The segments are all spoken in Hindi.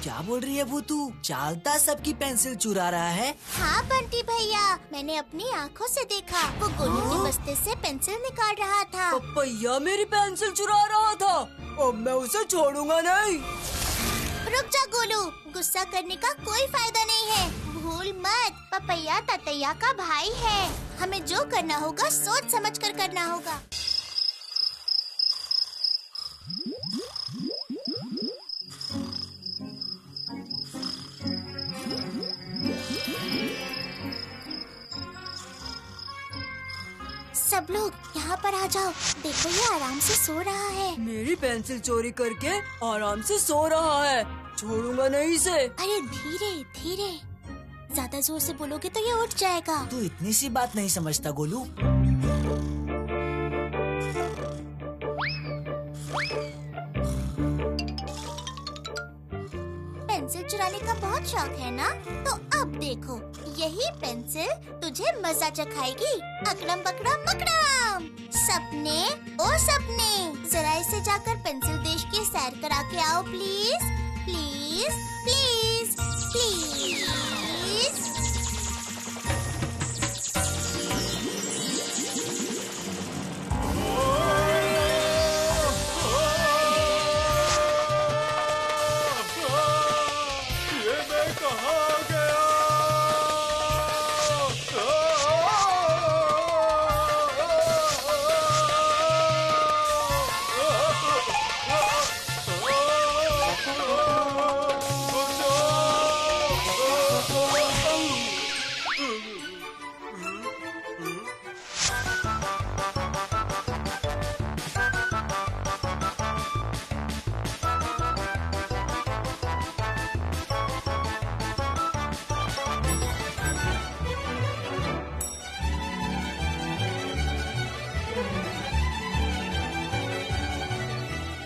क्या बोल रही है वो तू? चालता सबकी पेंसिल चुरा रहा है? हाँ बंटी भैया, मैंने अपनी आँखों से देखा। वो गोलू के बस्ते से पेंसिल निकाल रहा था। पपैया मेरी पेंसिल चुरा रहा था। अब मैं उसे छोड़ूंगा नहीं। रुक जा गोलू, गुस्सा करने का कोई फायदा नहीं है। भूल मत, पपैया ततैया का भाई है। हमें जो करना होगा सोच समझ कर करना होगा। सब लोग यहाँ पर आ जाओ। देखो ये आराम से सो रहा है। मेरी पेंसिल चोरी करके आराम से सो रहा है। छोड़ूंगा नहीं इसे। अरे धीरे धीरे, ज्यादा जोर से बोलोगे तो ये उठ जाएगा। तू इतनी सी बात नहीं समझता गोलू। पेंसिल चुराने का बहुत शौक है ना? तो अब देखो, यही पेंसिल तुझे मजा चखाएगी। अकड़म पकड़म मकड़म। सपने ओ सपने, जरा इसे जाकर पेंसिल देश की सैर करा के आओ प्लीज प्लीज प्लीज प्लीज।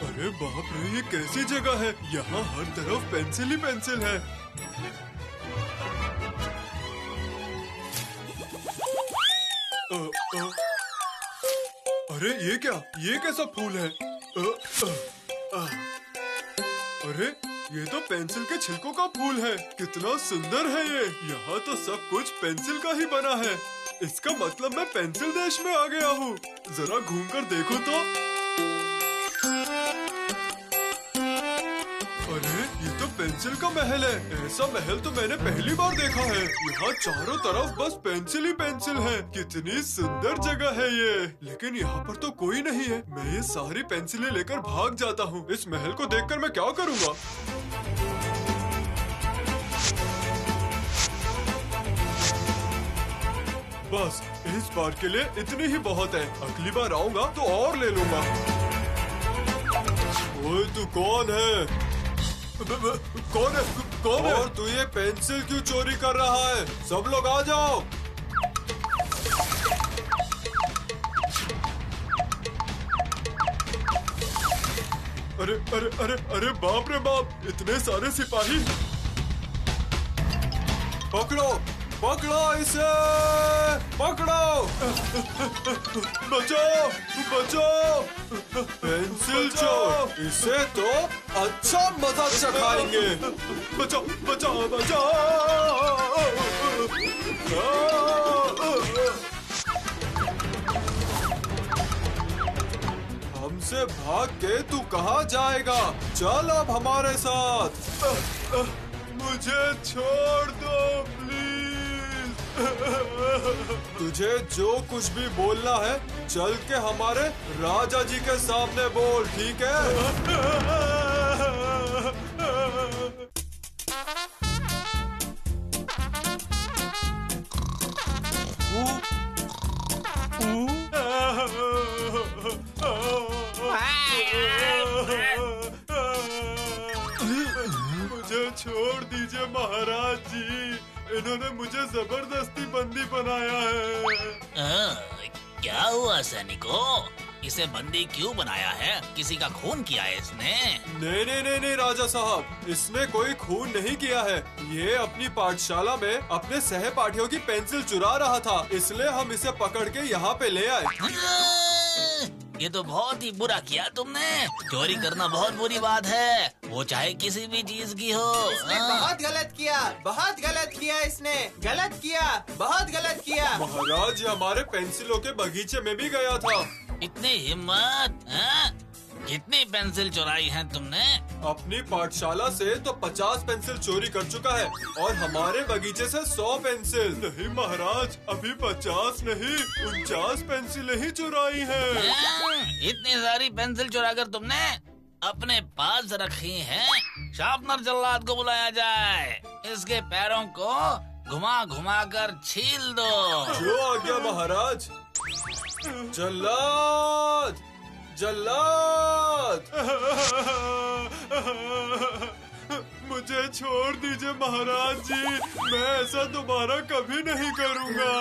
अरे बाप रे, ये कैसी जगह है? यहाँ हर तरफ पेंसिल ही पेंसिल है। अरे ये क्या? ये कैसा फूल है? अरे ये तो पेंसिल के छिलकों का फूल है। कितना सुंदर है ये। यहाँ तो सब कुछ पेंसिल का ही बना है। इसका मतलब मैं पेंसिल देश में आ गया हूँ। जरा घूमकर देखो तो। अरे ये तो पेंसिल का महल है। ऐसा महल तो मैंने पहली बार देखा है। यहाँ चारों तरफ बस पेंसिल ही पेंसिल है। कितनी सुंदर जगह है ये। लेकिन यहाँ पर तो कोई नहीं है। मैं ये सारी पेंसिलें लेकर भाग जाता हूँ। इस महल को देखकर मैं क्या करूँगा? बस इस बार के लिए इतनी ही बहुत है। अगली बार आऊँगा तो और ले लूँगा। ओए तू कौन है? कौन है? कौन है? और तू ये पेंसिल क्यों चोरी कर रहा है? सब लोग आ जाओ। अरे अरे अरे अरे बाप रे बाप, इतने सारे सिपाही। पकड़ो पकड़ो इसे, पकड़ो। बचाओ बचाओ। पेंसिल चोर, इसे तो अच्छा मजा चखाएंगे। बचाओ बचाओ बचाओ। हमसे भाग के तू कहाँ जाएगा? चल अब हमारे साथ। मुझे छोड़ दो प्लीज। तुझे जो कुछ भी बोलना है चल के हमारे राजा जी के सामने बोल, ठीक है? मुझे छोड़ दीजिए महाराज जी। इन्होंने मुझे जबरदस्ती बंदी बनाया है। क्या हुआ सैनिकों? इसे बंदी क्यों बनाया है? किसी का खून किया है इसने? नहीं नहीं नहीं नहीं राजा साहब, इसने कोई खून नहीं किया है। ये अपनी पाठशाला में अपने सहपाठियों की पेंसिल चुरा रहा था, इसलिए हम इसे पकड़ के यहाँ पे ले आए। ये तो बहुत ही बुरा किया तुमने। चोरी करना बहुत बुरी बात है, वो चाहे किसी भी चीज की हो। इसने बहुत गलत किया, बहुत गलत किया, इसने गलत किया, बहुत गलत किया। महाराज, ये हमारे पेंसिलों के बगीचे में भी गया था। इतनी हिम्मत, हाँ? कितनी पेंसिल चुराई हैं तुमने? अपनी पाठशाला से तो 50 पेंसिल चोरी कर चुका है और हमारे बगीचे से 100 पेंसिल। नहीं महाराज, अभी 50 नहीं 49 पेंसिलें ही चुराई हैं। इतनी सारी पेंसिल चुरा कर तुमने अपने पास रखी हैं? शार्पनर जल्लाद को बुलाया जाए, इसके पैरों को घुमा घुमा कर छील दो। जो आ गया महाराज। जल्लाद, जल्लाद। मुझे छोड़ दीजिए महाराज जी, मैं ऐसा दोबारा कभी नहीं करूँगा।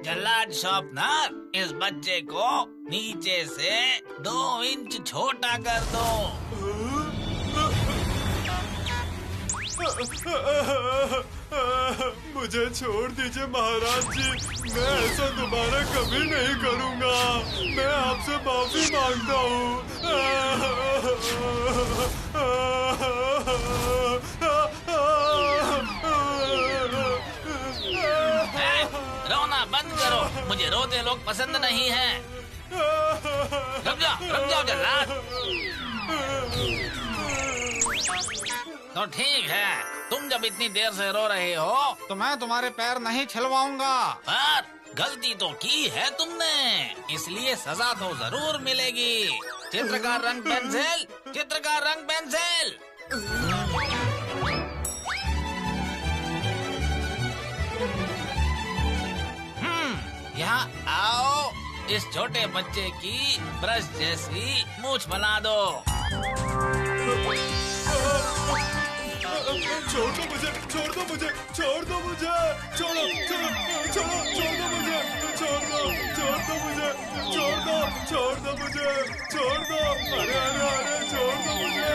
जल्लाद शार्पनर, इस बच्चे को नीचे से 2 इंच छोटा कर दो। मुझे छोड़ दीजिए महाराज जी, मैं ऐसा दोबारा कभी नहीं करूँगा। मैं आपसे माफी मांगता हूँ। रोना बंद करो, मुझे रोते लोग पसंद नहीं हैं। रुक जाओ जल्लाद। तो ठीक है, तुम जब इतनी देर से रो रहे हो तो मैं तुम्हारे पैर नहीं छिलवाऊंगा। पर गलती तो की है तुमने, इसलिए सजा तो जरूर मिलेगी। चित्रकार रंग पेंसिल, चित्रकार रंग पेंसिल। यहाँ आओ, इस छोटे बच्चे की ब्रश जैसी मूंछ बना दो। छोड़ दो मुझे, छोड़ दो मुझे, छोड़ दो मुझे, छोड़ो, छोड़ो, छोड़ो, छोड़ दो मुझे, छोड़ दो, छोड़ दो मुझे, छोड़ दो, छोड़ दो मुझे, छोड़ दो। अरे अरे अरे, छोड़ दो मुझे,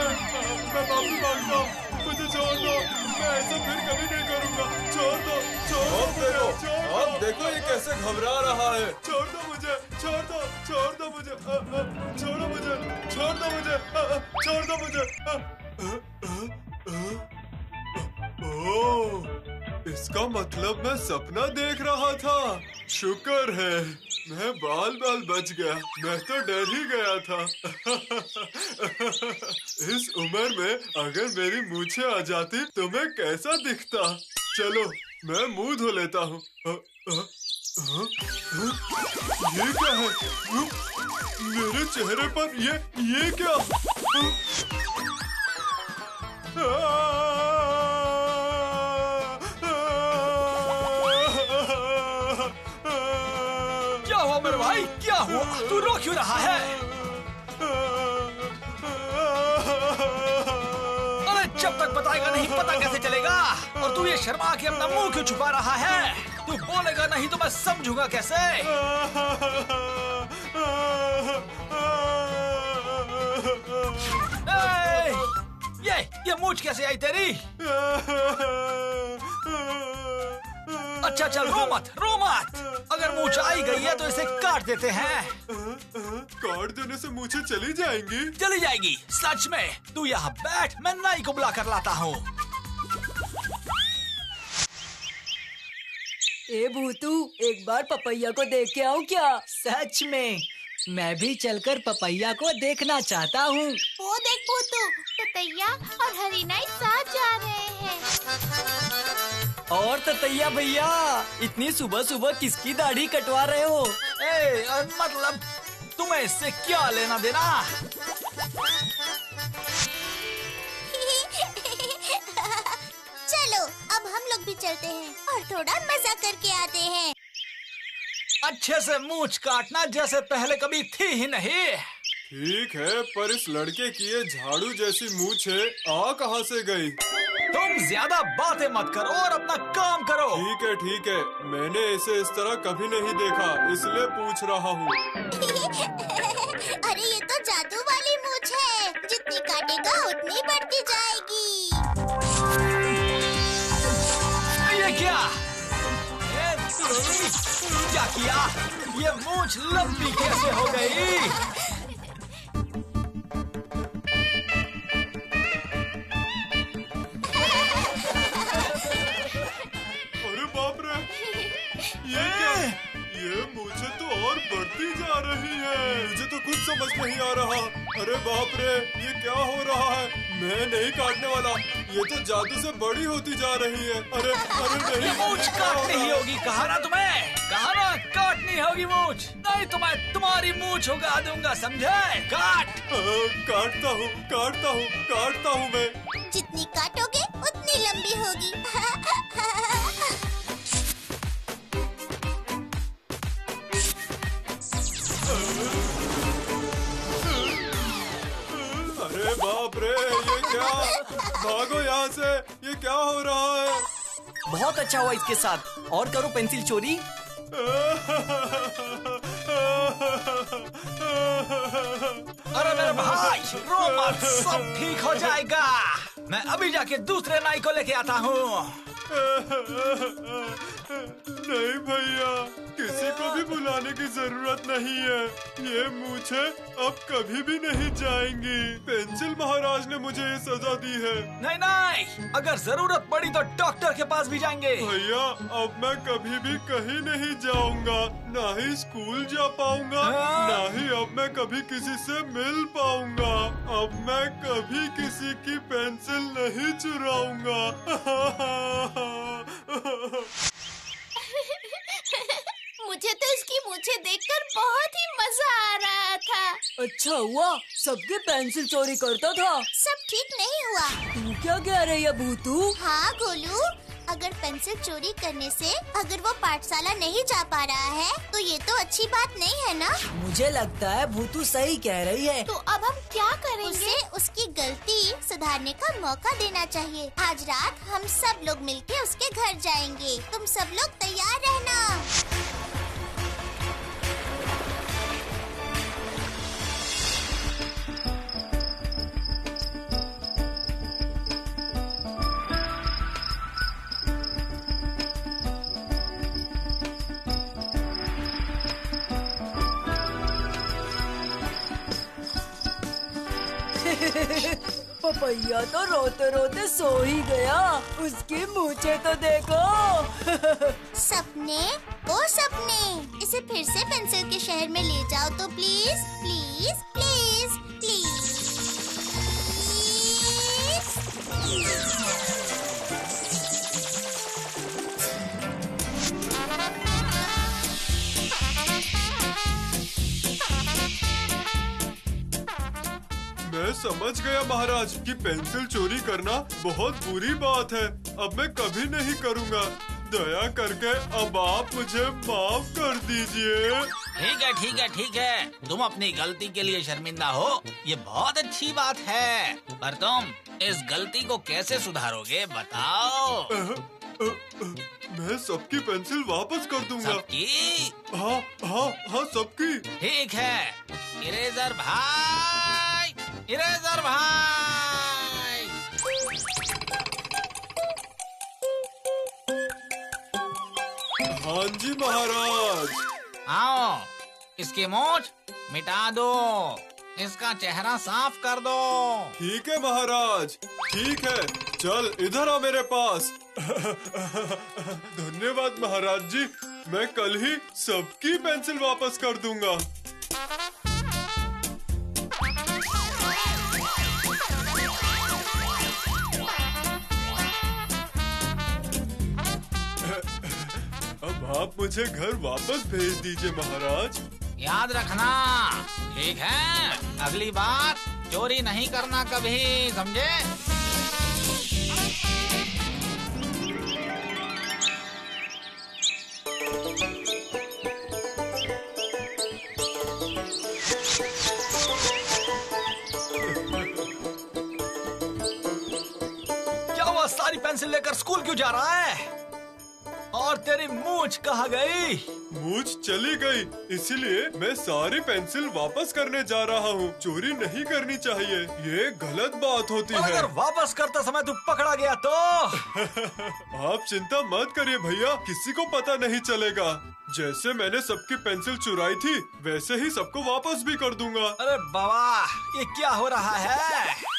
मैं माफी मांगता हूँ, मुझे छोड़ दो, मैं ऐसा फिर कभी नहीं करूँगा। छोड़ दो, छोड़ दो, छोड़ दो। देखो ये कैसे घबरा रहा है। छोड़ दो मुझे, छोड़ दो, छोड़ दो मुझे, छोड़ो मुझे, छोड़ दो मुझे, छोड़ दो मुझे। ओह, इसका मतलब मैं सपना देख रहा था। शुक्र है मैं बाल बच गया, मैं तो डर ही गया था। इस उम्र में अगर मेरी मूछें आ जाती तो मैं कैसा दिखता। चलो मैं मुंह धो लेता हूँ। ये क्या है? मेरे चेहरे पर ये क्या? क्या हुआ मेरे भाई, क्या हुआ? तू रो क्यों रहा है? अरे जब तक बताएगा नहीं पता कैसे चलेगा? और तू ये शर्मा के अपना मुंह क्यों छुपा रहा है? तू बोलेगा नहीं तो मैं समझूंगा कैसे? ये मूंछ कैसे आई तेरी? अच्छा चल, रो मत, रो मत। अगर मूंछ आई गई है तो इसे काट देते हैं। काट देने से मूछें चली जाएंगी? चली जाएगी, सच में। तू यहाँ बैठ, मैं नाई को बुला कर लाता हूँ। ए भूतू, एक बार पपैया को देख के आऊँ क्या? सच में मैं भी चलकर पपैया को देखना चाहता हूँ। वो देख भूतू, ततैया और हरिनाई साथ जा रहे हैं। और ततैया भैया, इतनी सुबह सुबह किसकी दाढ़ी कटवा रहे हो? मतलब तुम्हें इससे क्या लेना देना? चलो अब हम लोग भी चलते हैं और थोड़ा मजा करके आते हैं। अच्छे से मूंछ काटना जैसे पहले कभी थी ही नहीं। ठीक है, पर इस लड़के की ये झाड़ू जैसी मूछें आ कहाँ से गई? तुम ज्यादा बातें मत करो और अपना काम करो। ठीक है, मैंने इसे इस तरह कभी नहीं देखा, इसलिए पूछ रहा हूँ। अरे ये तो जादू वाली मूछ है, जितनी काटेगा उतनी बढ़ती जाएगी। ये क्या किया? ये मूंछ लंबी कैसे हो गई? अरे बाप रे, ये क्या? ये मुझे तो और बढ़ती जा रही है। मुझे तो कुछ समझ नहीं आ रहा। अरे बाप रे, ये क्या हो रहा है? मैं नहीं काटने वाला। ये तो जादू से बड़ी होती जा रही है। अरे अरे नहीं, मूंछ काटनी ही होगी, कहा ना तुम्हें? कहा ना काटनी होगी मूंछ, नहीं तो मैं तुम्हारी मूंछ उगा दूंगा, समझे? काट। काटता हूँ, काटता हूँ, काटता हूँ मैं। जितनी काटोगे उतनी लंबी होगी। अरे बाप रे, ये क्या? भागो यहाँ से, ये क्या हो रहा है? बहुत अच्छा हुआ इसके साथ। और करो पेंसिल चोरी। अरे मेरे भाई, रो मत, सब ठीक हो जाएगा। मैं अभी जाके दूसरे नाई को लेके आता हूँ। नहीं भैया, किसी को भी बुलाने की जरूरत नहीं है। ये मूंछे अब कभी भी नहीं जाएंगी। पेंसिल महाराज ने मुझे ये सजा दी है। नहीं नहीं, अगर जरूरत पड़ी तो डॉक्टर के पास भी जाएंगे। भैया, अब मैं कभी भी कहीं नहीं जाऊंगा, ना ही स्कूल जा पाऊंगा, हाँ? ना ही अब मैं कभी किसी से मिल पाऊंगा। अब मैं कभी किसी की पेंसिल नहीं चुराऊंगा। मुझे तो इसकी मूंछें देखकर बहुत ही मजा आ रहा था। अच्छा हुआ सबके पेंसिल चोरी करता था। सब ठीक नहीं हुआ। तू क्या कह रही है भूतू? हाँ गोलू, अगर पेंसिल चोरी करने से अगर वो पाठशाला नहीं जा पा रहा है तो ये तो अच्छी बात नहीं है ना। मुझे लगता है भूतू सही कह रही है। तो अब हम क्या करेंगे? उसे उसकी गलती सुधारने का मौका देना चाहिए। आज रात हम सब लोग मिलके उसके घर जाएंगे। तुम सब लोग तैयार रहना। पपैया तो रोते रोते सो ही गया। उसकी मूंछें तो देखो। सपने, ओ सपने, इसे फिर से पेंसिल के शहर में ले जाओ तो please please please please please. मैं समझ गया महाराज कि पेंसिल चोरी करना बहुत बुरी बात है। अब मैं कभी नहीं करूँगा। दया करके अब आप मुझे माफ कर दीजिए। ठीक है ठीक है ठीक है, तुम अपनी गलती के लिए शर्मिंदा हो, ये बहुत अच्छी बात है। पर तुम इस गलती को कैसे सुधारोगे, बताओ। मैं सबकी पेंसिल वापस कर दूंगा। सबकी? हाँ हाँ हाँ, सबकी। ठीक है, इरेजर भाई, इरेजर भाई। हाँ जी महाराज। आओ, इसकी मूंछ मिटा दो, इसका चेहरा साफ कर दो। ठीक है महाराज, ठीक है। चल इधर आ मेरे पास। धन्यवाद महाराज जी, मैं कल ही सबकी पेंसिल वापस कर दूंगा। अब आप मुझे घर वापस भेज दीजिए महाराज। याद रखना, ठीक है? अगली बार चोरी नहीं करना कभी, समझे? क्या हुआ, सारी पेंसिल लेकर स्कूल क्यों जा रहा है? और तेरी मूंछ कहाँ गई? पूंछ चली गई, इसीलिए मैं सारी पेंसिल वापस करने जा रहा हूँ। चोरी नहीं करनी चाहिए, ये गलत बात होती है। अगर वापस करते समय तू पकड़ा गया तो? आप चिंता मत करिए भैया, किसी को पता नहीं चलेगा। जैसे मैंने सबकी पेंसिल चुराई थी, वैसे ही सबको वापस भी कर दूंगा। अरे बाबा, ये क्या हो रहा है?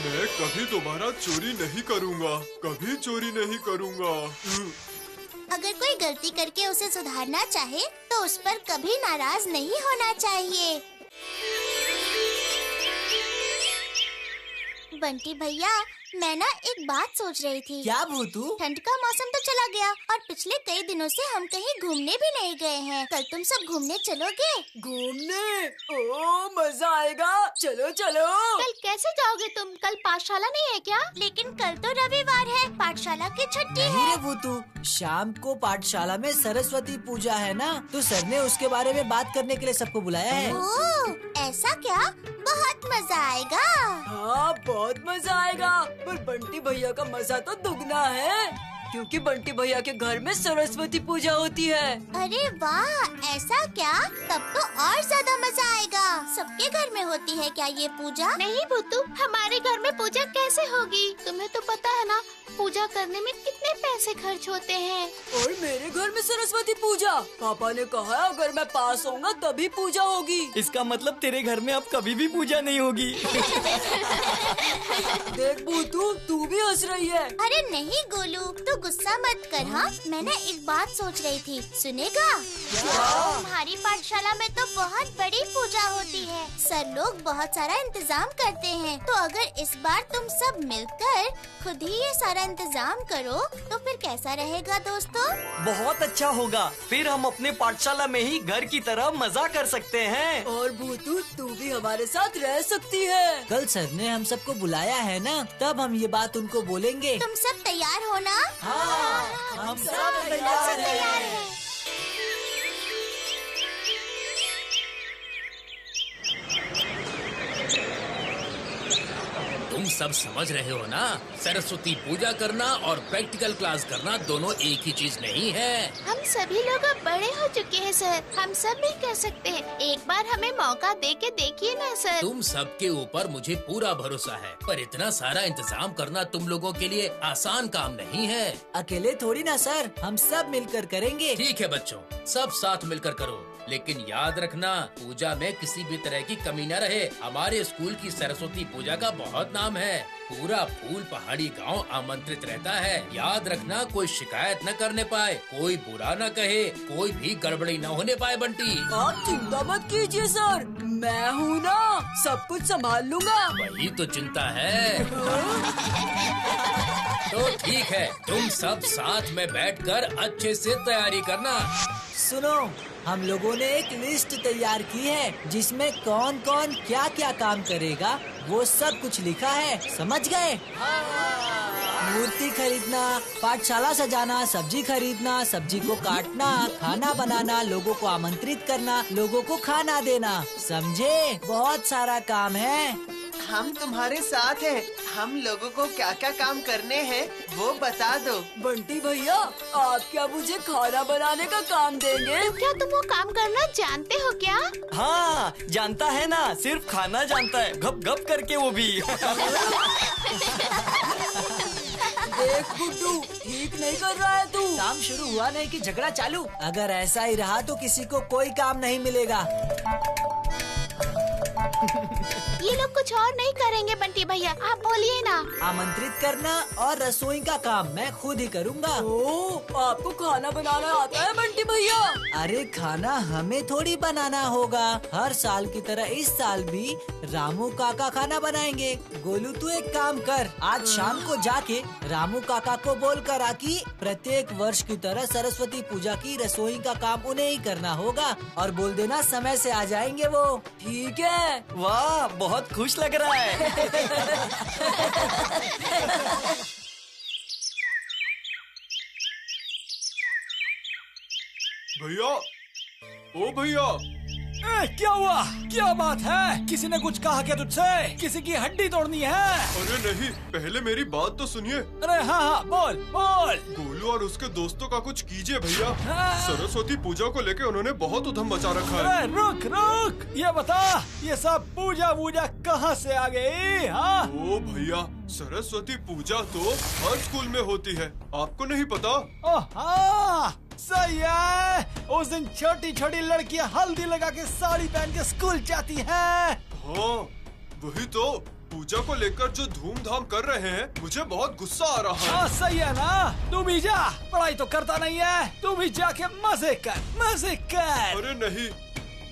मैं कभी दोबारा चोरी नहीं करूँगा, कभी चोरी नहीं करूँगा। अगर कोई गलती करके उसे सुधारना चाहे तो उस पर कभी नाराज नहीं होना चाहिए। बंटी भैया, मैं ना एक बात सोच रही थी। क्या भूतू? ठंड का मौसम तो चला गया और पिछले कई दिनों से हम कहीं घूमने भी नहीं गए हैं। कल तुम सब घूमने चलोगे? घूमने? ओ मजा आएगा, चलो चलो। कल कैसे जाओगे तुम? कल पाठशाला नहीं है क्या? लेकिन कल तो रविवार है, पाठशाला की छुट्टी नहीं है। रे भूतू, शाम को पाठशाला में सरस्वती पूजा है ना, तो सर ने उसके बारे में बात करने के लिए सबको बुलाया है। ओह, ऐसा क्या? बहुत मजा आएगा। हाँ बहुत मजा आएगा, पर बंटी भैया का मजा तो दुगना है, क्योंकि बंटी भैया के घर में सरस्वती पूजा होती है। अरे वाह, ऐसा क्या? तब तो और ज्यादा मजा आएगा। सबके घर में होती है क्या ये पूजा? नहीं भूतू, हमारे घर में पूजा कैसे होगी? तुम्हें तो पता है ना, पूजा करने में कितने पैसे खर्च होते हैं। और मेरे घर में सरस्वती पूजा, पापा ने कहा है अगर मैं पास होऊंगा तभी पूजा होगी। इसका मतलब तेरे घर में अब कभी भी पूजा नहीं होगी। देख भूतू, तू भी हंस रही है। अरे नहीं गोलू, तू गुस्सा मत कर। हाँ, मैं ना एक बात सोच रही थी, सुनेगा? तुम्हारी पाठशाला में तो बहुत बड़ी पूजा होती है, सर लोग बहुत सारा इंतजाम करते हैं। तो अगर इस बार तुम सब मिलकर खुद ही ये सारा इंतजाम करो तो फिर कैसा रहेगा दोस्तों? बहुत अच्छा होगा, फिर हम अपने पाठशाला में ही घर की तरह मजा कर सकते हैं। और भूतू, तू भी हमारे साथ रह सकती है। कल सर ने हम सबको बुलाया है ना, तब हम ये बात उनको बोलेंगे। तुम सब तैयार हो ना? हाँ, हम सब तैयार हैं। तुम सब समझ रहे हो ना, सरस्वती पूजा करना और प्रैक्टिकल क्लास करना दोनों एक ही चीज नहीं है। हम सभी लोग अब बड़े हो चुके हैं सर, हम सब भी कर सकते हैं। एक बार हमें मौका दे के देखिए ना सर। तुम सबके ऊपर मुझे पूरा भरोसा है, पर इतना सारा इंतजाम करना तुम लोगों के लिए आसान काम नहीं है। अकेले थोड़ी ना सर, हम सब मिलकर करेंगे। ठीक है बच्चों, सब साथ मिलकर करो, लेकिन याद रखना पूजा में किसी भी तरह की कमी न रहे। हमारे स्कूल की सरस्वती पूजा का बहुत नाम है, पूरा फूल पहाड़ी गांव आमंत्रित रहता है। याद रखना कोई शिकायत न करने पाए, कोई बुरा न कहे, कोई भी गड़बड़ी न होने पाए। बंटी, आप चिंता मत कीजिए सर, मैं हूँ ना, सब कुछ संभाल लूँगा। वही तो चिंता है। तो ठीक है, तुम सब साथ में बैठकर अच्छे से तैयारी करना। सुनो, हम लोगों ने एक लिस्ट तैयार की है जिसमें कौन कौन क्या क्या काम करेगा वो सब कुछ लिखा है, समझ गए? मूर्ति खरीदना, पाठशाला सजाना, सब्जी खरीदना, सब्जी को काटना, खाना बनाना, लोगों को आमंत्रित करना, लोगों को खाना देना, समझे? बहुत सारा काम है। हम तुम्हारे साथ हैं। हम लोगों को क्या क्या काम करने हैं वो बता दो। बंटी भैया, आप क्या मुझे खाना बनाने का काम देंगे? तो क्या तुम वो काम करना जानते हो क्या? हाँ, जानता है ना, सिर्फ खाना जानता है, गप गप करके वो भी। देख गुड्डू, ठीक नहीं कर रहा है तू। काम शुरू हुआ नहीं कि झगड़ा चालू। अगर ऐसा ही रहा तो किसी को कोई काम नहीं मिलेगा। ये लोग कुछ और नहीं करेंगे बंटी भैया, आप बोलिए ना। आमंत्रित करना और रसोई का काम मैं खुद ही करूँगा। ओह, आपको खाना बनाना आता है बंटी भैया? अरे खाना हमें थोड़ी बनाना होगा, हर साल की तरह इस साल भी रामू काका खाना बनाएंगे। गोलू तू एक काम कर, आज शाम को जाके रामू काका को बोल कर आ कि प्रत्येक वर्ष की तरह सरस्वती पूजा की रसोई का काम उन्हें ही करना होगा, और बोल देना समय से आ जाएंगे वो। ठीक है। वाह, बहुत खुश लग रहा है। भैया, ओ भैया, क्या हुआ? क्या बात है? किसी ने कुछ कहा क्या तुझसे? किसी की हड्डी तोड़नी है? अरे नहीं, पहले मेरी बात तो सुनिए। अरे हाँ, बोल बोल। गोलू और उसके दोस्तों का कुछ कीजिए भैया। हाँ। सरस्वती पूजा को लेके उन्होंने बहुत उधम मचा रखा है। अरे रुक रुक, ये बता, ये सब पूजा वूजा कहाँ से आ गई? हाँ? ओ भैया, सरस्वती पूजा तो हर स्कूल में होती है, आपको नहीं पता? ओह हाँ, सही है। उस दिन छोटी छोटी लड़कियां हल्दी लगा के साड़ी पहन के स्कूल जाती हैं। हाँ, वही तो। पूजा को लेकर जो धूमधाम कर रहे हैं, मुझे बहुत गुस्सा आ रहा है। हाँ सही है ना, तू भी जा। पढ़ाई तो करता नहीं है, तू भी जाके मजे कर, मजे कर। अरे नहीं,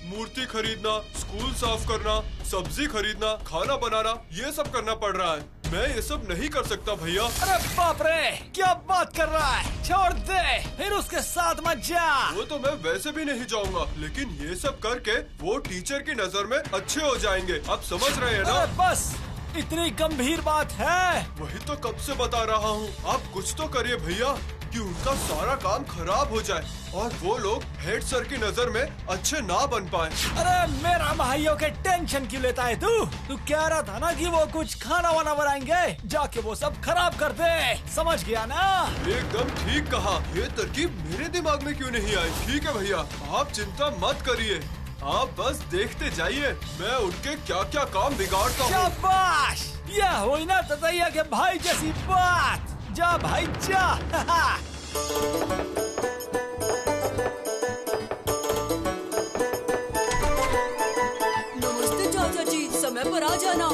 मूर्ति खरीदना, स्कूल साफ करना, सब्जी खरीदना, खाना बनाना, ये सब करना पड़ रहा है। मैं ये सब नहीं कर सकता भैया। अरे बाप रे, क्या बात कर रहा है? छोड़ दे, फिर उसके साथ मत जा। वो तो मैं वैसे भी नहीं जाऊंगा, लेकिन ये सब करके वो टीचर की नजर में अच्छे हो जाएंगे। आप समझ रहे हैं ना? अरे बस, इतनी गंभीर बात है? वही तो कब से बता रहा हूँ। आप कुछ तो करिए भैया, कि उनका सारा काम खराब हो जाए और वो लोग हेड सर की नजर में अच्छे ना बन पाए। अरे मेरा भाइयों के टेंशन क्यों लेता है तू? तू कह रहा था ना कि वो कुछ खाना वाना बनाएंगे, जाके वो सब खराब कर दे। समझ गया ना? एकदम ठीक कहा। ये तरकीब मेरे दिमाग में क्यों नहीं आई? ठीक है भैया, आप चिंता मत करिए, आप बस देखते जाइए मैं उनके क्या क्या काम बिगाड़ता हूँ। शाबाश, यह हुई ना ततैया के भाई जैसी बात। जा भाई जा। नमस्ते चाचा जी, समय पर आ जाना।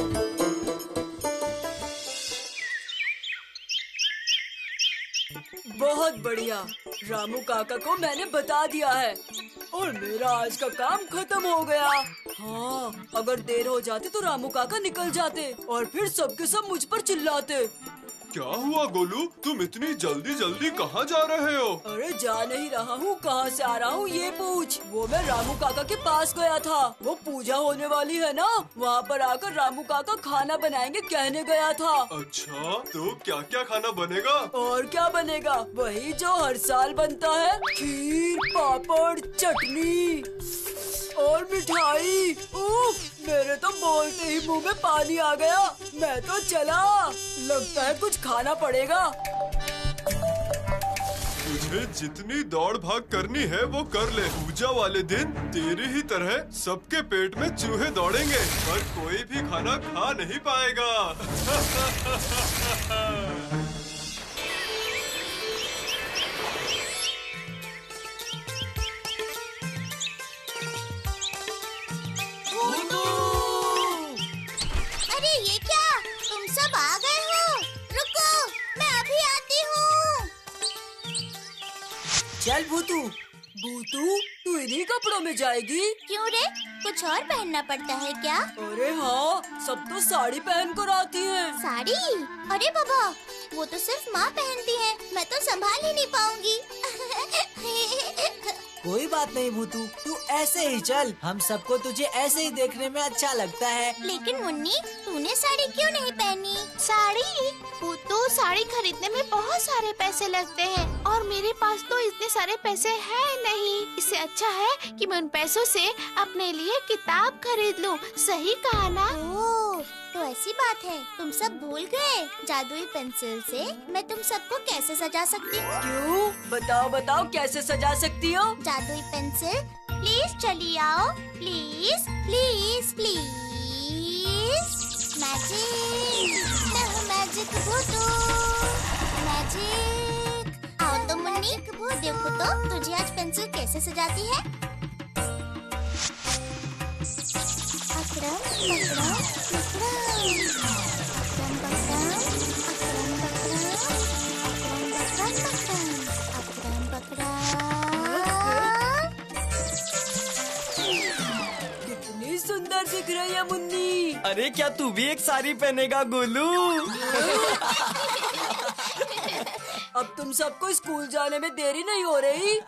बहुत बढ़िया, रामू काका को मैंने बता दिया है और मेरा आज का काम खत्म हो गया। हाँ, अगर देर हो जाती तो रामू काका निकल जाते और फिर सबके सब मुझ पर चिल्लाते। क्या हुआ गोलू, तुम इतनी जल्दी जल्दी कहाँ जा रहे हो? अरे जा नहीं रहा हूँ, कहाँ से आ रहा हूँ ये पूछ। वो मैं रामू काका के पास गया था, वो पूजा होने वाली है ना, वहाँ पर आकर रामू काका खाना बनाएंगे कहने गया था। अच्छा, तो क्या क्या खाना बनेगा? और क्या बनेगा, वही जो हर साल बनता है, खीर, पापड़, चटनी और मिठाई। उफ, मेरे तो बोलते ही मुंह में पानी आ गया। मैं तो चला, लगता है कुछ खाना पड़ेगा। तुझे जितनी दौड़ भाग करनी है वो कर ले। पूजा वाले दिन तेरी ही तरह सबके पेट में चूहे दौड़ेंगे, पर कोई भी खाना खा नहीं पाएगा। अरे ये क्या, तुम सब आ गए हो? रुको, मैं अभी आती हूँ। चल भूतू। भूतू, तू इन्हीं कपड़ों में जाएगी? क्यों रे, कुछ और पहनना पड़ता है क्या? अरे हाँ, सब तो साड़ी पहन कर आती हैं। साड़ी? अरे बाबा, वो तो सिर्फ माँ पहनती है, मैं तो संभाल ही नहीं पाऊंगी। कोई बात नहीं भूतू, तू ऐसे ही चल, हम सबको तुझे ऐसे ही देखने में अच्छा लगता है। लेकिन मुन्नी, तूने साड़ी क्यों नहीं पहनी? साड़ी? तो साड़ी खरीदने में बहुत सारे पैसे लगते हैं और मेरे पास तो इतने सारे पैसे हैं नहीं। इससे अच्छा है कि मैं उन पैसों से अपने लिए किताब खरीद लूं। सही कहा ना? ओह, तो ऐसी बात है, तुम सब भूल गए। जादुई पेंसिल से मैं तुम सबको कैसे सजा सकती हूँ? क्यों? बताओ बताओ, कैसे सजा सकती हो? जादुई पेंसिल, प्लीज चली आओ, प्लीज प्लीज प्लीज। मैजिक, मैं हूँ मैजिक भूतू, मैजिक। आओ तो मुन्नी, देखो तो तुझे आज पेंसिल कैसे सजाती है। अकड़म पकड़म अकड़म पकड़म। कितनी सुंदर दिख रही है मुन्नी। अरे क्या तू भी एक साड़ी पहनेगा गोलू? अब तुम सबको स्कूल जाने में देरी नहीं हो रही?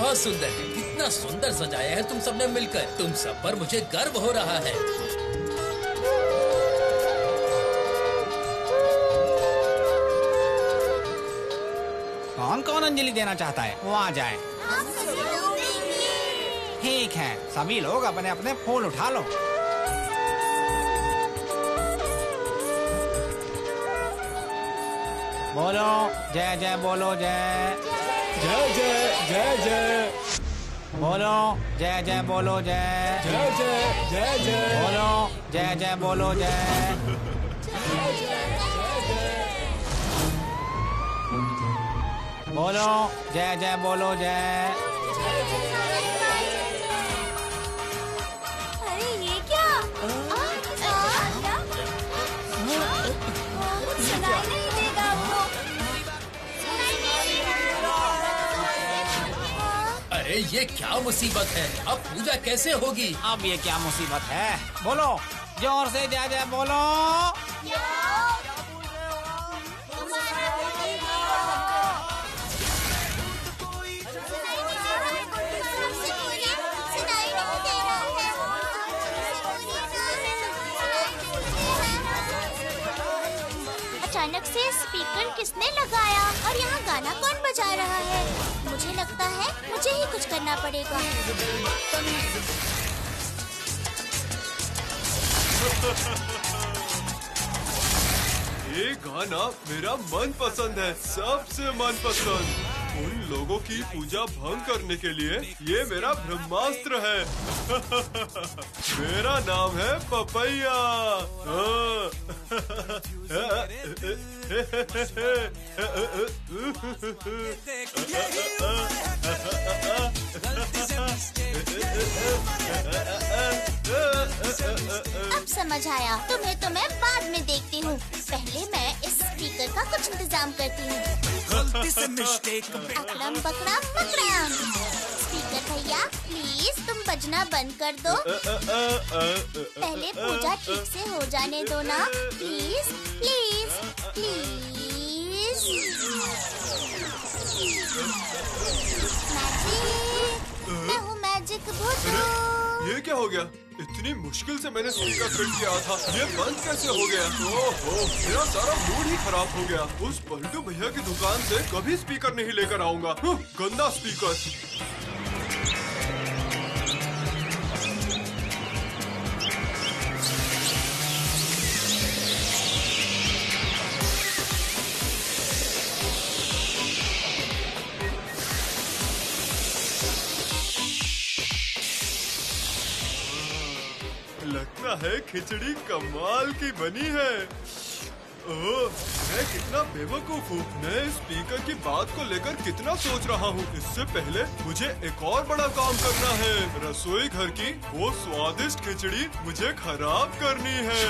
बहुत सुंदर है। कितना सुंदर सजाया है तुम सबने मिलकर। तुम सब पर मुझे गर्व हो रहा है। कौन कौन अंजलि देना चाहता है वो आ जाए। ठीक है, सभी लोग अपने अपने फूल उठा लो। बोलो जय जय, बोलो जय जय जय जय जय, बोलो जय जय, बोलो जय जय जय जय जय, बोलो जय जय, बोलो जय। बोलो जय जय, बोलो जय। अरे ये क्या? सुनाई नहीं देगा आपको। अरे ये क्या मुसीबत है। अब पूजा कैसे होगी। अब ये क्या मुसीबत है। बोलो जोर से जय जय, बोलो। अचानक से स्पीकर किसने लगाया और यहाँ गाना कौन बजा रहा है? मुझे लगता है मुझे ही कुछ करना पड़ेगा। ये गाना मेरा मनपसंद है, सबसे मनपसंद। उन लोगों की पूजा भंग करने के लिए ये मेरा ब्रह्मास्त्र है। मेरा नाम है पपैया। अब समझ आया, तुम्हें तो मैं बाद में देखती हूँ। पहले मैं इस स्पीकर का कुछ इंतजाम करती हूँ। अकड़म बकड़म मकड़म। स्पीकर भैया प्लीज तुम बजना बंद कर दो। पहले पूजा ठीक से हो जाने दो ना, प्लीज प्लीज प्लीज। मैजिक, मैं हूँ मैजिक भूतू। ये क्या हो गया? इतनी मुश्किल से मैंने स्पीकर फिट किया था, ये बंद कैसे हो गया? ओहो, मेरा सारा मूड ही खराब हो गया। उस पलटू भैया की दुकान से कभी स्पीकर नहीं लेकर आऊंगा। गंदा स्पीकर। लगता है खिचड़ी कमाल की बनी है। ओह, मैं कितना बेवकूफ हूँ। मैं स्पीकर की बात को लेकर कितना सोच रहा हूँ। इससे पहले मुझे एक और बड़ा काम करना है। रसोई घर की वो स्वादिष्ट खिचड़ी मुझे खराब करनी है।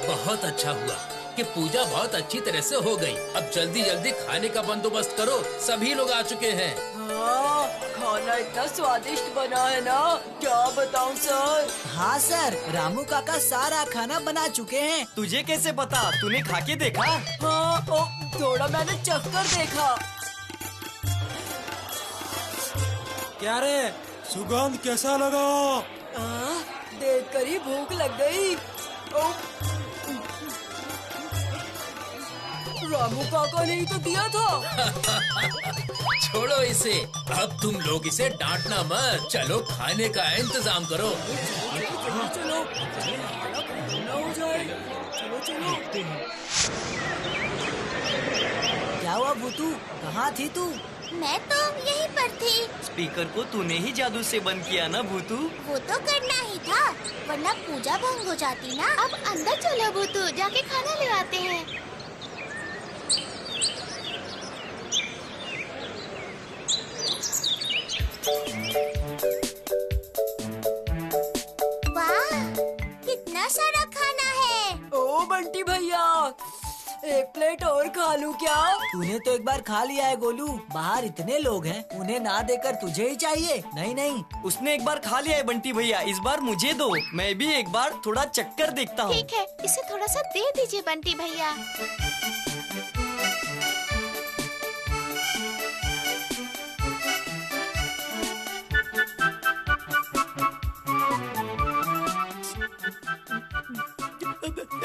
बहुत अच्छा हुआ कि पूजा बहुत अच्छी तरह से हो गई। अब जल्दी जल्दी खाने का बंदोबस्त करो, सभी लोग आ चुके हैं। हाँ, खाना इतना स्वादिष्ट बना है ना, क्या बताऊं सर। हाँ सर, रामू काका सारा खाना बना चुके हैं। तुझे कैसे पता? तूने खा के देखा? हाँ, थोड़ा मैंने चखकर देखा। क्या रे, सुगंध कैसा लगा? देखकर ही भूख लग गई। रामू काका ने ही तो दिया था। छोड़ो इसे, अब तुम लोग इसे डांटना मत। चलो खाने का इंतजाम करो। चलो हो जाए। चलो चलो। क्या हुआ भूतू, कहाँ थी तू? मैं तो यहीं पर थी। स्पीकर को तूने ही जादू से बंद किया ना भूतू? वो तो करना ही था, वरना पूजा भंग हो जाती ना। अब अंदर चलो भूतू, जाके खाना ले आते हैं। वाह, कितना सारा खाना है। ओ बंटी भैया, एक प्लेट और खा लूं क्या? तूने तो एक बार खा लिया है गोलू। बाहर इतने लोग हैं, उन्हें ना देकर तुझे ही चाहिए। नहीं नहीं, उसने एक बार खा लिया है बंटी भैया, इस बार मुझे दो। मैं भी एक बार थोड़ा चक्कर देखता हूँ। ठीक है, इसे थोड़ा सा दे दीजिए बंटी भैया।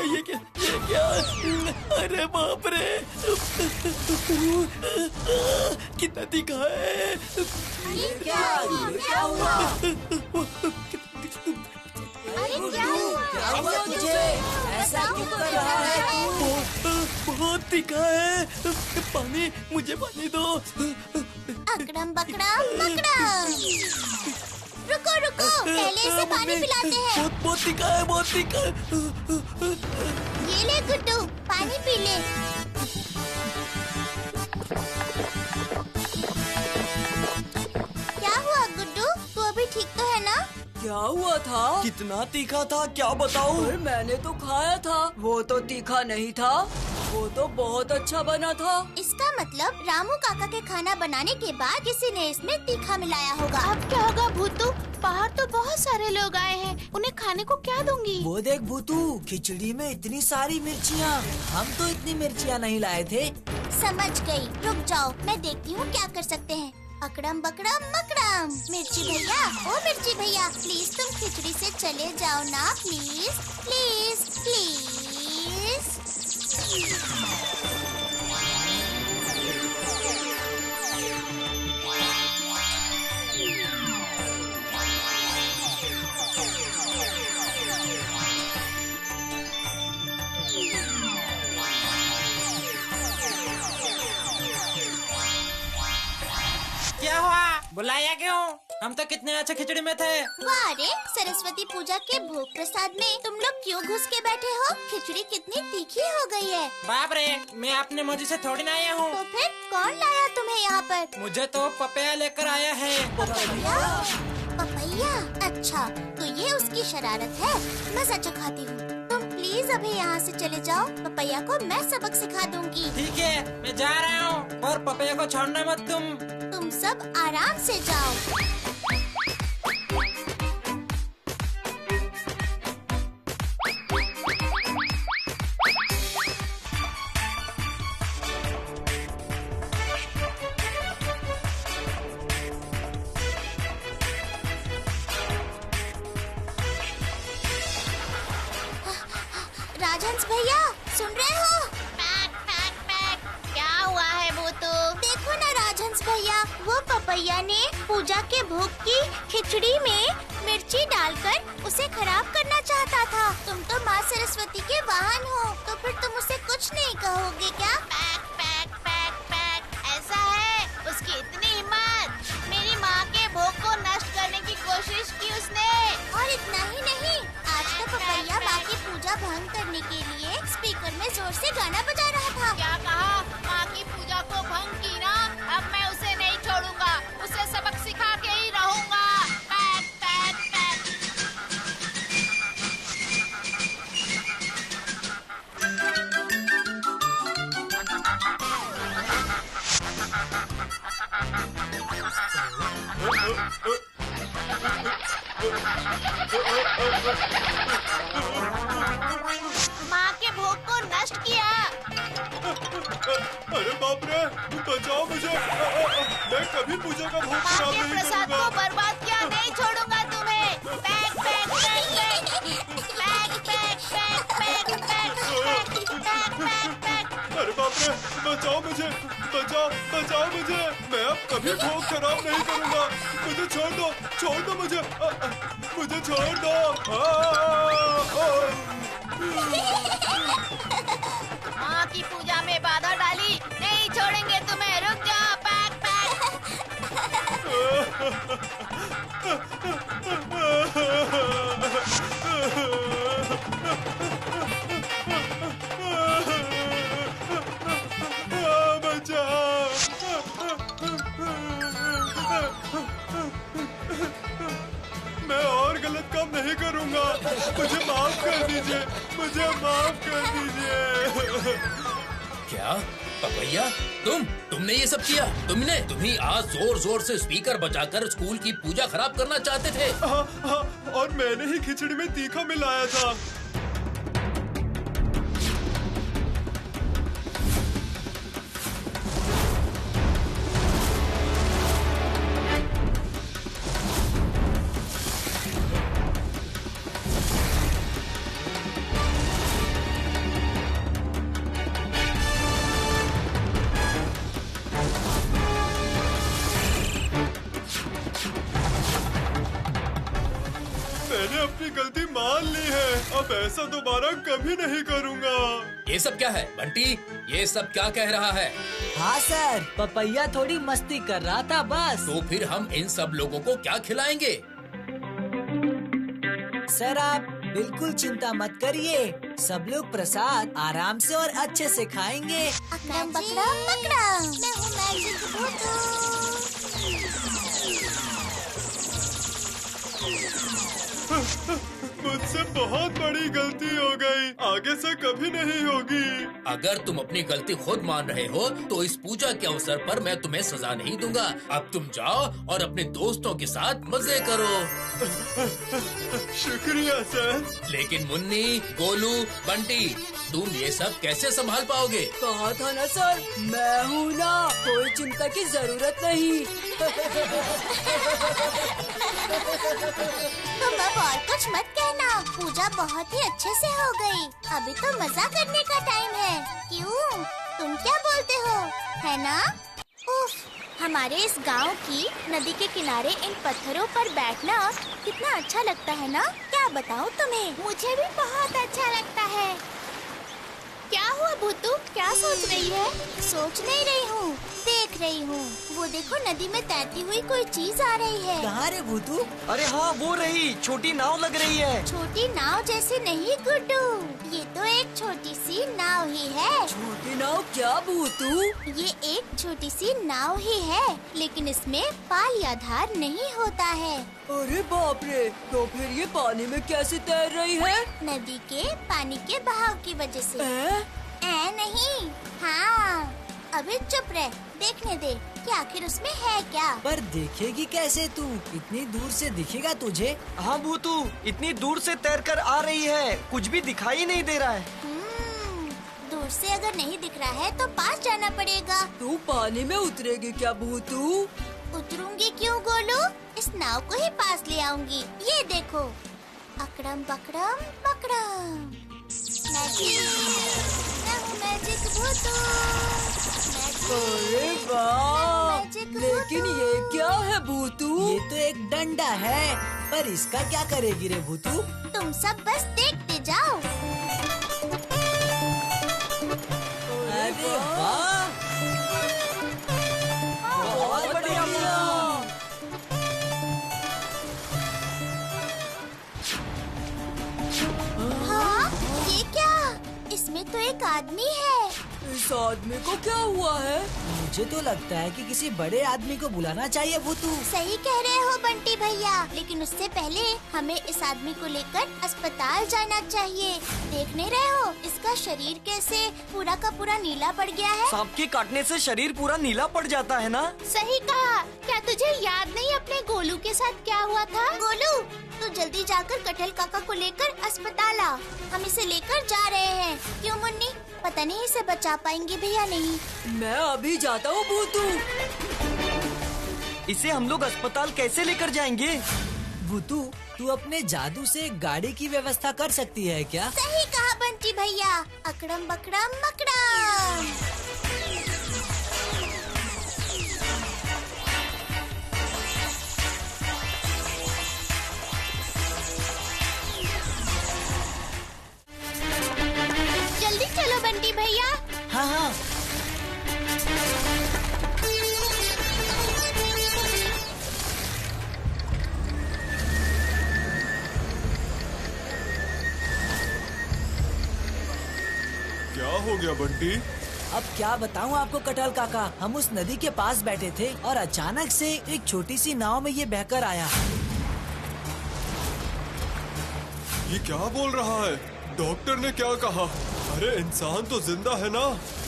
ये क्या? अरे बाप रे, कितना तीखा है। क्या हुआ? अरे क्या हुआ? क्या हुआ तुझे? ऐसा क्यों कर रहा है तू? बहुत तीखा है। पानी, मुझे पानी दो। अकड़म बकड़म मकड़म। रुको रुको, पहले इसे पानी पिलाते हैं। बहुत तीखा है, बहुत तीखा है। ये ले गुड्डू, पानी पी ले। क्या हुआ गुड्डू, तू अभी ठीक तो है ना? क्या हुआ था? कितना तीखा था, क्या बताऊं? और मैंने तो खाया था। वो तो तीखा नहीं था, वो तो बहुत अच्छा बना था। इसका मतलब रामू काका के खाना बनाने के बाद किसी ने इसमें तीखा मिलाया होगा। अब क्या होगा भूतू? बाहर तो बहुत सारे लोग आए हैं, उन्हें खाने को क्या दूंगी? वो देख भूतू, खिचड़ी में इतनी सारी मिर्चियाँ। हम तो इतनी मिर्चियाँ नहीं लाए थे। समझ गई, रुक जाओ, मैं देखती हूँ क्या कर सकते हैं। अकड़म बकड़म मकड़म। मिर्ची भैया, ओ मिर्ची भैया, प्लीज तुम खिचड़ी से चले जाओ ना, प्लीज प्लीज प्लीज। क्या हुआ? बुलाया क्यों? हम तो कितने अच्छे खिचड़ी में थे। वाह रे, सरस्वती पूजा के भोग प्रसाद में तुम लोग क्यों घुस के बैठे हो? खिचड़ी कितनी तीखी हो गई है। बाप रे, मैं अपने मर्जी से थोड़ी ना आया हूँ। तो फिर कौन लाया तुम्हें यहाँ पर? मुझे तो पपैया लेकर आया है। पपैया? पपैया? अच्छा, तो ये उसकी शरारत है। मजा चखाती हूँ। तुम प्लीज अभी यहाँ से चले जाओ, पपैया को मैं सबक सिखा दूंगी। ठीक है, मैं जा रहा हूँ, और पपैया को छोड़ना मत तुम। तुम सब आराम से जाओ। राजहंस भैया, सुन रहे हो? Pack pack pack. क्या हुआ है भूतू? देखो ना राजहंस भैया, वो पपैया ने पूजा के भोग की खिचड़ी में मिर्ची डालकर उसे खराब करना चाहता था। तुम तो माँ सरस्वती के वाहन हो, तो फिर तुम उसे कुछ नहीं कहोगे क्या? Pack pack pack pack. ऐसा है, उसकी इतनी हिम्मत। मेरी माँ के भोग को नष्ट करने की कोशिश की उसने। और इतना ही नहीं, आज तो पपैया माँ की पूजा भंग करने के लिए स्पीकर में जोर से गाना बजा रहा था। क्या कहा? माँ की पूजा को भंग की ना? अब मैं उसे नहीं छोड़ूंगा, उसे सबक सिखा के ही रहूंगा। Pack pack pack. माँ के भोग को नष्ट किया। अरे बाप रे, बचाओ मुझे। मैं कभी पूजा का भोग माँ खराब के नहीं प्रसाद को करूंगा। बर्बाद किया नहीं छोड़ूंगा तुम्हें। Pack pack pack pack pack pack pack pack pack pack pack pack. अरे बाप रे, बचाओ मुझे, बचाओ मुझे। मैं अब कभी भोग खराब नहीं करूंगा। मुझे छोड़ दो मुझे छोड़ दो। माँ की पूजा में बाधा डाली, नहीं छोड़ेंगे तुम्हें। रुक जाओ। Pack pack. मैं और गलत काम नहीं करूंगा। मुझे माफ कर दीजिए, मुझे माफ कर दीजिए। क्या पपैया, तुमने ये सब किया? तुम्ही आज जोर जोर से स्पीकर बजाकर स्कूल की पूजा खराब करना चाहते थे। हाँ, और मैंने ही खिचड़ी में तीखा मिलाया था। मैंने अपनी गलती मान ली है। अब ऐसा दोबारा कभी नहीं करूँगा। ये सब क्या है बंटी? ये सब क्या कह रहा है? हाँ सर, पपैया थोड़ी मस्ती कर रहा था बस। तो फिर हम इन सब लोगों को क्या खिलाएंगे? सर आप बिल्कुल चिंता मत करिए, सब लोग प्रसाद आराम से और अच्छे से खाएंगे। अकड़म बकड़म बकड़म, मैं हूँ मैजिक भूतू। मुझसे बहुत बड़ी गलती हो गई, आगे से कभी नहीं होगी। अगर तुम अपनी गलती खुद मान रहे हो तो इस पूजा के अवसर पर मैं तुम्हें सजा नहीं दूंगा। अब तुम जाओ और अपने दोस्तों के साथ मजे करो। शुक्रिया सर। लेकिन मुन्नी, गोलू, बंटी, तुम ये सब कैसे संभाल पाओगे? कहा था ना सर, मैं हूँ ना, कोई चिंता की जरूरत नहीं। तुम अब और कुछ मत कहना, पूजा बहुत ही अच्छे से हो गई। अभी तो मजा करने का टाइम है। क्यों? तुम क्या बोलते हो, है ना? उफ, हमारे इस गांव की नदी के किनारे इन पत्थरों पर बैठना कितना अच्छा लगता है ना? क्या बताऊं तुम्हें, मुझे भी बहुत अच्छा लगता है। क्या हुआ भूतू, क्या सोच रही है? सोच नहीं रही हूँ, देख रही हूँ। वो देखो, नदी में तैरती हुई कोई चीज आ रही है। कहाँ रे भूतू? अरे हाँ, वो रही, छोटी नाव लग रही है। छोटी नाव जैसी नहीं गुड्डू, ये तो एक छोटी सी नाव ही है। छोटी नाव क्या भूतू? ये एक छोटी सी नाव ही है, लेकिन इसमें पाल या धार नहीं होता है। अरे बाप रे, तो फिर ये पानी में कैसे तैर रही है? नदी के पानी के बहाव की वजह से। नहीं, हाँ, अभी चुप रह, देखने दे कि आखिर उसमें है क्या। पर देखेगी कैसे तू? इतनी दूर से दिखेगा तुझे? हाँ भूतू, इतनी दूर से तैरकर आ रही है, कुछ भी दिखाई नहीं दे रहा है। दूर से अगर नहीं दिख रहा है तो पास जाना पड़ेगा। तू पानी में उतरेगी क्या भूतू? उतरूंगी क्यों गोलू, इस नाव को ही पास ले आऊंगी। ये देखो, अकड़म बकड़म बकड़म, मैजिक भूतू। अरे वाह, लेकिन ये क्या है भूतू? ये तो एक डंडा है, पर इसका क्या करेगी रे भूतू? तुम सब बस देखते जाओ। अरे वाह, बहुत बढ़िया। हाँ, ये क्या? इसमें तो एक आदमी है। इस आदमी को क्या हुआ है? मुझे तो लगता है कि किसी बड़े आदमी को बुलाना चाहिए भूतू। सही कह रहे हो बंटी भैया, लेकिन उससे पहले हमें इस आदमी को लेकर अस्पताल जाना चाहिए। देख नहीं रहे हो, इसका शरीर कैसे पूरा का पूरा नीला पड़ गया है। सांप के काटने से शरीर पूरा नीला पड़ जाता है ना? सही कहा। क्या तुझे याद नहीं अपने गोलू के साथ क्या हुआ था? गोलू, तू जल्दी जाकर कटहल काका को लेकर अस्पताल आ, हम इसे लेकर जा रहे हैं। क्यों मुन्नी, पता नहीं इसे बचा पाएंगे भी या नहीं। मैं अभी जाता हूँ भूतू। इसे हम लोग अस्पताल कैसे लेकर जाएंगे? भूतू, तू अपने जादू से गाड़ी की व्यवस्था कर सकती है क्या? सही कहा बंटी भैया, अकड़म बकड़म मकड़म। जल्दी चलो बंटी भैया। हाँ हाँ। क्या हो गया बंटी? अब क्या बताऊं आपको कटहल काका, हम उस नदी के पास बैठे थे और अचानक से एक छोटी सी नाव में ये बहकर आया। ये क्या बोल रहा है? डॉक्टर ने क्या कहा? अरे इंसान तो जिंदा है ना?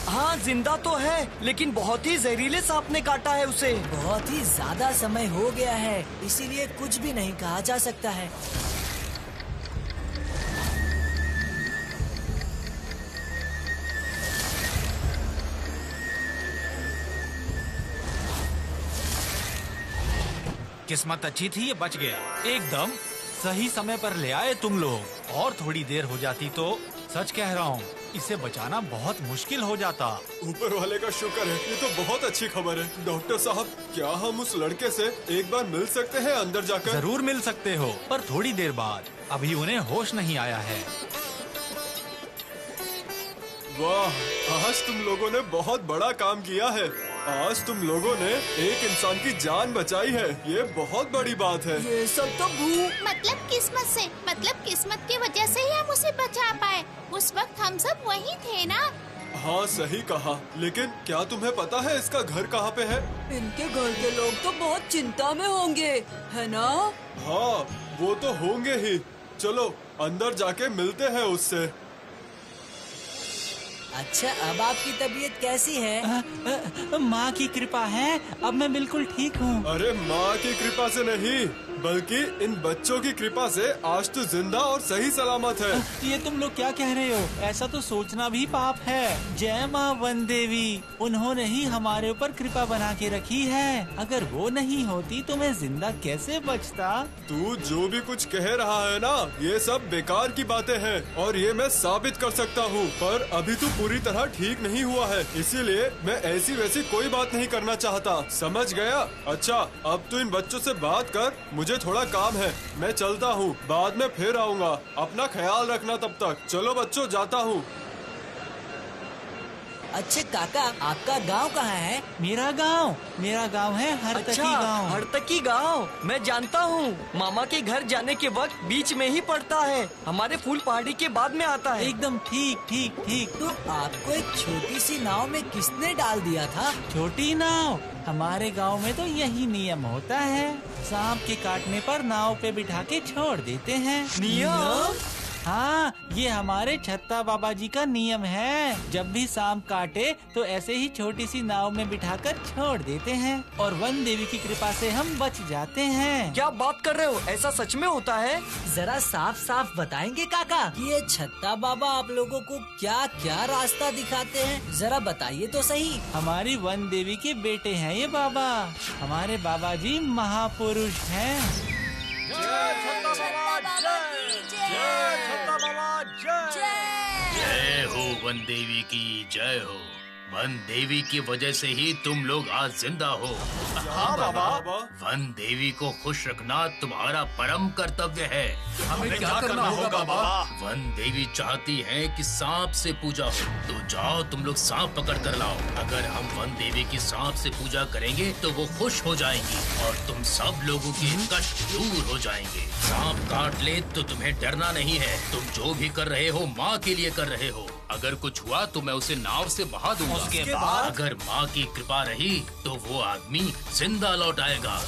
हाँ जिंदा तो है, लेकिन बहुत ही जहरीले सांप ने काटा है उसे। बहुत ही ज्यादा समय हो गया है, इसीलिए कुछ भी नहीं कहा जा सकता है। किस्मत अच्छी थी, ये बच गया। एकदम सही समय पर ले आए तुम लोग। और थोड़ी देर हो जाती तो सच कह रहा हूँ, इसे बचाना बहुत मुश्किल हो जाता। ऊपर वाले का शुक्र है, ये तो बहुत अच्छी खबर है। डॉक्टर साहब, क्या हम उस लड़के से एक बार मिल सकते हैं अंदर जाकर? जरूर मिल सकते हो, पर थोड़ी देर बाद। अभी उन्हें होश नहीं आया है। वाह, आज तुम लोगों ने बहुत बड़ा काम किया है। आज तुम लोगों ने एक इंसान की जान बचाई है, ये बहुत बड़ी बात है। ये सब तो मतलब किस्मत से, मतलब किस्मत की वजह से ही हम उसे बचा पाए। उस वक्त हम सब वहीं थे ना। हाँ सही कहा, लेकिन क्या तुम्हें पता है इसका घर कहाँ पे है? इनके घर के लोग तो बहुत चिंता में होंगे, है ना? हाँ वो तो होंगे ही। चलो अंदर जाके मिलते हैं उससे। अच्छा, अब आपकी तबीयत कैसी है? माँ की कृपा है, अब मैं बिल्कुल ठीक हूँ। अरे माँ की कृपा से नहीं, बल्कि इन बच्चों की कृपा से आज तो जिंदा और सही सलामत है। ये तुम लोग क्या कह रहे हो? ऐसा तो सोचना भी पाप है। जय माँ वन देवी, उन्होंने ही हमारे ऊपर कृपा बना के रखी है। अगर वो नहीं होती तो मैं जिंदा कैसे बचता? तू जो भी कुछ कह रहा है ना, ये सब बेकार की बातें हैं और ये मैं साबित कर सकता हूँ। पर अभी तू पूरी तरह ठीक नहीं हुआ है, इसीलिए मैं ऐसी वैसी कोई बात नहीं करना चाहता, समझ गया? अच्छा, अब तू इन बच्चों से बात कर, मुझे थोड़ा काम है, मैं चलता हूँ, बाद में फिर आऊँगा। अपना ख्याल रखना तब तक। चलो बच्चों, जाता हूँ। अच्छे काका, आपका गांव कहाँ है? मेरा गांव है हरतकी गांव। हरतकी गांव मैं जानता हूँ। मामा के घर जाने के वक्त बीच में ही पड़ता है, हमारे फूल पहाड़ी के बाद में आता है। एकदम ठीक। तो आपको एक छोटी सी नाव में किसने डाल दिया था? छोटी नाव? हमारे गांव में तो यही नियम होता है। सांप के काटने पर नाव पे बिठा के छोड़ देते हैं। नियम? हाँ, ये हमारे छत्ता बाबा जी का नियम है। जब भी सांप काटे तो ऐसे ही छोटी सी नाव में बिठाकर छोड़ देते हैं और वन देवी की कृपा से हम बच जाते हैं। क्या बात कर रहे हो? ऐसा सच में होता है? जरा साफ साफ बताएंगे काका कि ये छत्ता बाबा आप लोगों को क्या क्या रास्ता दिखाते हैं? जरा बताइए तो सही। हमारी वन देवी के बेटे हैं ये बाबा। हमारे बाबा जी महापुरुष हैं। जय हो वन देवी की, जय हो। वन देवी की वजह से ही तुम लोग आज जिंदा हो। हाँ बाबा। वन देवी को खुश रखना तुम्हारा परम कर्तव्य है। हमें क्या करना होगा बाबा? वन देवी चाहती है कि सांप से पूजा हो, तो जाओ तुम लोग सांप पकड़ कर लाओ। अगर हम वन देवी की सांप से पूजा करेंगे तो वो खुश हो जाएंगी और तुम सब लोगों के कष्ट दूर हो जाएंगे। सांप काट ले तो तुम्हें डरना नहीं है। तुम जो भी कर रहे हो माँ के लिए कर रहे हो। अगर कुछ हुआ तो मैं उसे नाव से बहा दूंगा। उसके बाद? अगर माँ की कृपा रही तो वो आदमी जिंदा लौट आएगा।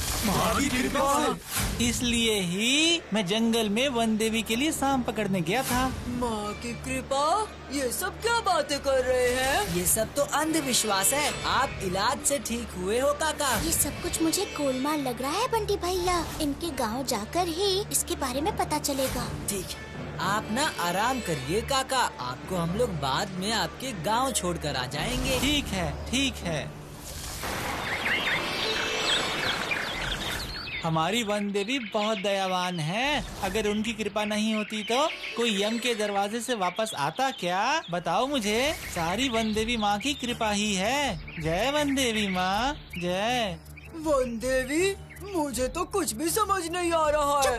इसलिए ही मैं जंगल में वन देवी के लिए सांप पकड़ने गया था। माँ की कृपा? ये सब क्या बातें कर रहे हैं? ये सब तो अंधविश्वास है। आप इलाज से ठीक हुए हो काका। ये सब कुछ मुझे गोलमाल लग रहा है बंटी भैया। इनके गांव जाकर ही इसके बारे में पता चलेगा। ठीक है, आप ना आराम करिए काका। आपको हम लोग बाद में आपके गांव छोड़कर आ जाएंगे। ठीक है। हमारी वन देवी बहुत दयावान है। अगर उनकी कृपा नहीं होती तो कोई यम के दरवाजे से वापस आता क्या? बताओ मुझे। सारी वन देवी माँ की कृपा ही है। जय वन देवी माँ, जय। वन देवी? मुझे तो कुछ भी समझ नहीं आ रहा है।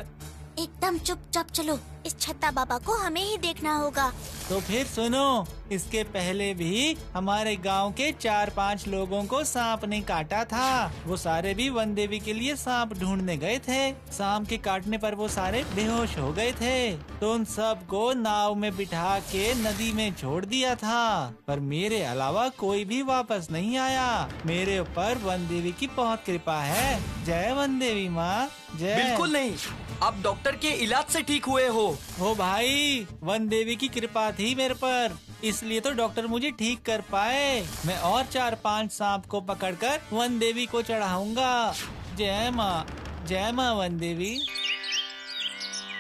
एकदम चुपचाप चलो, इस छत्ता बाबा को हमें ही देखना होगा। तो फिर सुनो, इसके पहले भी हमारे गांव के 4-5 लोगों को सांप ने काटा था। वो सारे भी वन देवी के लिए सांप ढूंढने गए थे। सांप के काटने पर वो सारे बेहोश हो गए थे, तो उन सब को नाव में बिठा के नदी में छोड़ दिया था। पर मेरे अलावा कोई भी वापस नहीं आया। मेरे ऊपर वन देवी की बहुत कृपा है। जय वन देवी माँ, जय। बिल्कुल नहीं, आप डॉक्टर के इलाज से ठीक हुए हो। ओ भाई, वन देवी की कृपा थी मेरे पर। इसलिए तो डॉक्टर मुझे ठीक कर पाए। मैं और 4-5 सांप को पकड़कर वन देवी को चढ़ाऊंगा। जय माँ वन देवी।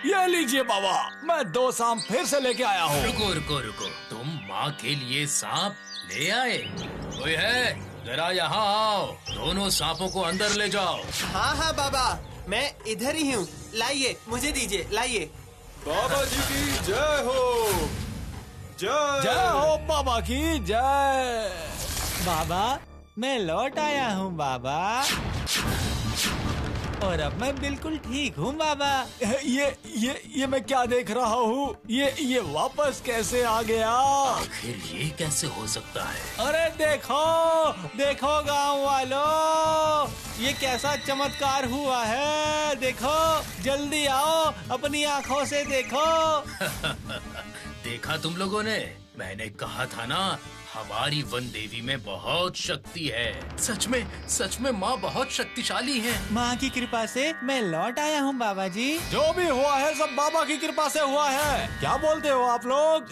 ये लीजिए बाबा, मैं 2 सांप फिर से लेके आया हूँ। रुको रुको रुको, तुम माँ के लिए सांप ले आए? कोई है? जरा यहाँ आओ, दोनों सांपों को अंदर ले जाओ। हाँ हाँ बाबा, मैं इधर ही हूँ। लाइए, मुझे दीजिए, लाइए। बाबा जी की जय हो। जय हो बाबा की जय। बाबा मैं लौट आया हूँ बाबा, और अब मैं बिल्कुल ठीक हूँ बाबा। ये मैं क्या देख रहा हूँ? ये वापस कैसे आ गया? आखिर ये कैसे हो सकता है? अरे देखो देखो गांव वालों, ये कैसा चमत्कार हुआ है। देखो जल्दी आओ, अपनी आँखों से देखो। देखा तुम लोगों ने? मैंने कहा था ना, हमारी वन देवी में बहुत शक्ति है। सच में माँ बहुत शक्तिशाली है। माँ की कृपा से मैं लौट आया हूँ बाबा जी। जो भी हुआ है सब बाबा की कृपा से हुआ है। क्या बोलते हो आप लोग?